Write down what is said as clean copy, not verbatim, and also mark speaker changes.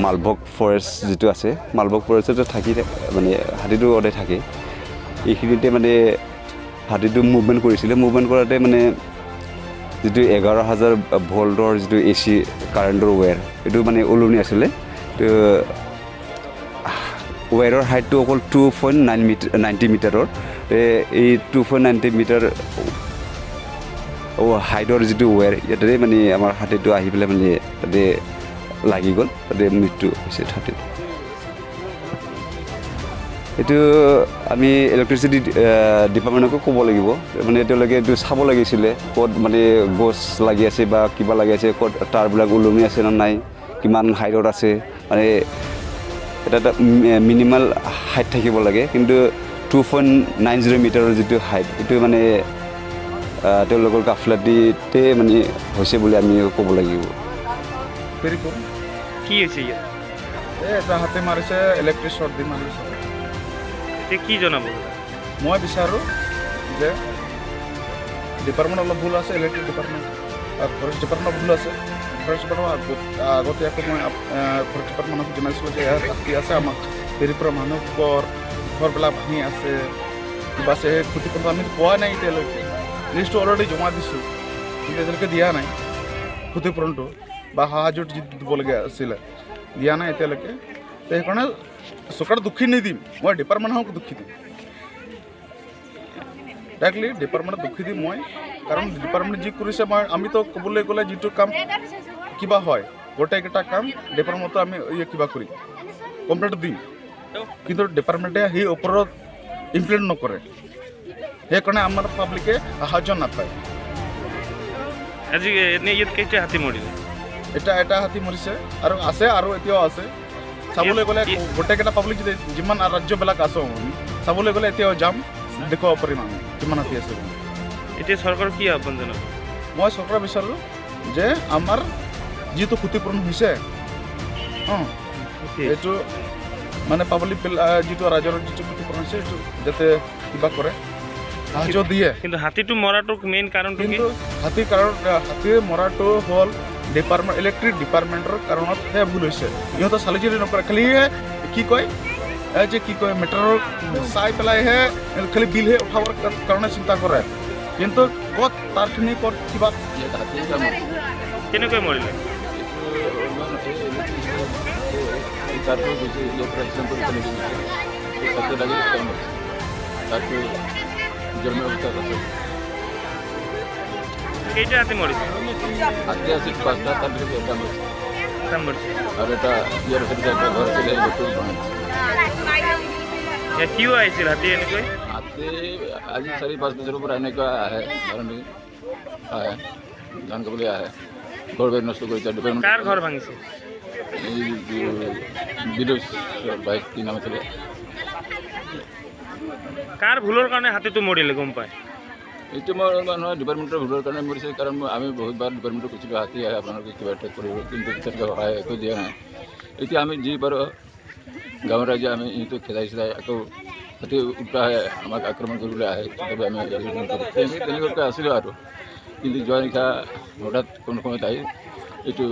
Speaker 1: মালভোগ forest যিটো আছে মালভোগ ফৰেষ্টতে থাকি মানে হাতীটো অদে থাকে এইখিনিতে মানে হাতীটো মুভমেণ্ট কৰিছিলে মুভমেণ্ট কৰাতে মানে যিটো 11,000 ভল্টৰ যিটো AC কাৰেণ্টৰ ৱেৰ এইটো মানে ওলমি আছিলে তো ৱেৰৰ হাইটটো অকল 2.90 মিটাৰৰ এই 2.90 মিটাৰ হাইটৰ যিটো ৱেৰ ইয়াতে মানে আমাৰ হাতীটো আহি পেলাই মানে তাতে লাগি গ'ল তাতে মৃত্যু হৈছে হাতীটো এইটো আমি ইলেক্ট্ৰিচিটি ডিপাৰ্টমেণ্টকো ক'ব লাগিব মানে তেওঁলোকে এইটো চাব লাগিছিলে ক'ত মানে গছ লাগি আছে বা কিবা লাগি আছে ক'ত তাঁৰবিলাক ওলমি আছে নে নাই কিমান হাইটত আছে মানে এটা মিনিমাল হাইট থাকিব লাগে কিন্তু 2.90 মিটাৰৰ যিটো হাইট এইটো মানে তেওঁলোকৰ গাফিলতিতে মানে হৈছে বুলি আমি ক'ব লাগিব
Speaker 2: কি হৈছে
Speaker 3: এটা হাতে মাৰিছে ইলেক্ট্ৰিক শ্বৰ্ট দি মাৰিছে
Speaker 2: এতিয়া কি জনাব
Speaker 3: মই বিচাৰোঁ যে ডিপাৰ্টমেণ্ট অলপ ভুল আছে ইলেক্ট্ৰিক ডিপাৰ্টমেণ্ট আৰু ফৰেষ্ট ডিপাৰ্টমেণ্ট ভুল আছে ফৰেষ্ট ডিপাৰ্টমেণ্ট আগতীয়াকৈ মই ফৰেষ্ট ডিপাৰ্টমেণ্টক জনাইছিলোঁ যে ইয়াত হাতী আছে আমাক হেৰিৰ পৰা মানুহৰ ঘৰবিলাক ভাঙি আছে কিবা আছে সেই ক্ষতিপূৰণ আমি পোৱা নাই এতিয়ালৈকে লিষ্টটো অলৰেডি জমা দিছোঁ কিন্তু এতিয়ালৈকে দিয়া নাই ক্ষতিপূৰণটো বা সাহায্য দিবলগীয়া আছিলে দিয়া নাই এতিয়ালৈকে সেইকাৰণে চৰকাৰক দুখী নিদিম মই ডিপাৰ্টমেণ্টক দুখী দিম ডাইৰেক্টলি ডিপাৰ্টমেণ্টক দুখী দিম মই কাৰণ ডিপাৰ্টমেণ্টে যি কৰিছে মই আমিতো ক'বলৈ গ'লে যিটো কাম কিবা হয় গোটেইকেইটা কাম ডিপাৰ্টমেণ্টত আমি কিবা কৰিম কমপ্লেইণ্ট দিম কিন্তু ডিপাৰ্টমেণ্টে সেই ওপৰত ইমপ্লিমেণ্ট নকৰে সেইকাৰণে আমাৰ পাব্লিকে সাহায্য নাপায়
Speaker 2: আজি এনে ইয়াত কেইটা হাতী মৰিলে
Speaker 3: এটা হাতী মৰিছে আৰু আছে আৰু এতিয়াও আছে চাবলৈ গ'লে গোটেইকেইটা পাব্লিক যদি যিমান ৰাজ্যবিলাক আছোঁ আমি চাবলৈ গ'লে এতিয়াও যাম দেখুৱাব পাৰিম আমি কিমান হাতী আছে
Speaker 2: এতিয়া চৰকাৰক কি আহ্বান জনাব
Speaker 3: মই চৰকাৰ বিচাৰোঁ যে আমাৰ যিটো ক্ষতিপূৰণ হৈছে এইটো মানে পাব্লিক যিটো ৰাজ্যৰ যিটো ক্ষতিপূৰণ হৈছে এইটো যাতে কিবা কৰে সাহায্য দিয়ে
Speaker 2: কিন্তু হাতীটো মৰাটো মেইন কাৰণটো
Speaker 3: কিন্তু হাতীৰ মৰাটো হ'ল ডিপাৰ্টমেণ্ট ইলেক্ট্ৰিক ডিপাৰ্টমেণ্টৰ কাৰণতহে ভুল হৈছে ইহঁতে চালিজাৰি নকৰে খালিহে কি কয় যে কি কয় মিটাৰৰ চাই পেলাইহে খালি বিলহে উঠাবৰ কাৰণে চিন্তা কৰে কিন্তু ক'ত তাৰখিনি ক'ত কিবা
Speaker 2: কেনেকৈ মৰিলে কেইটা হাতী মৰিছে
Speaker 4: হাতী আছিল 5টা তাৰ ভিতৰত এটা মৰিছে আৰু এটা ইয়াৰ ওচৰতে এটা ঘৰ আছিলে সেইটো
Speaker 2: কিয় আহিছিল হাতী এনেকৈ
Speaker 4: হাতী আজি 4-5 বছৰৰ পৰা এনেকুৱা আহে ধৰণে আহে ধান খাবলৈ আহে ঘৰ বাৰী নষ্ট কৰিছে
Speaker 2: কাৰ ঘৰ ভাঙিছে
Speaker 4: এই বিদুষ বাইক কি নাম আছিলে
Speaker 2: কাৰ ভুলৰ কাৰণে হাতীটো মৰিলে গম পায়
Speaker 4: এইটো মোৰ মানুহে ডিপাৰ্টমেণ্টৰ ভুলৰ কাৰণে মৰিছে কাৰণ আমি বহুতবাৰ ডিপাৰ্টমেণ্টত কৈছিলোঁ হাতী আহে আপোনালোকে কিবা এটা কৰিব কিন্তু তেতিয়ালৈকে সহায় একো দিয়া নাই এতিয়া আমি যি পাৰোঁ গাঁৱৰ ৰাইজে আমি এইটো খেদাই আকৌ হাতী উল্টাহে আমাক আক্ৰমণ কৰিবলৈ আহে তথাপি আমি তেনেকুৱাকৈ আছিলোঁ আৰু কিন্তু যোৱা নিশা হঠাৎ কোনো সময়ত আহি এইটো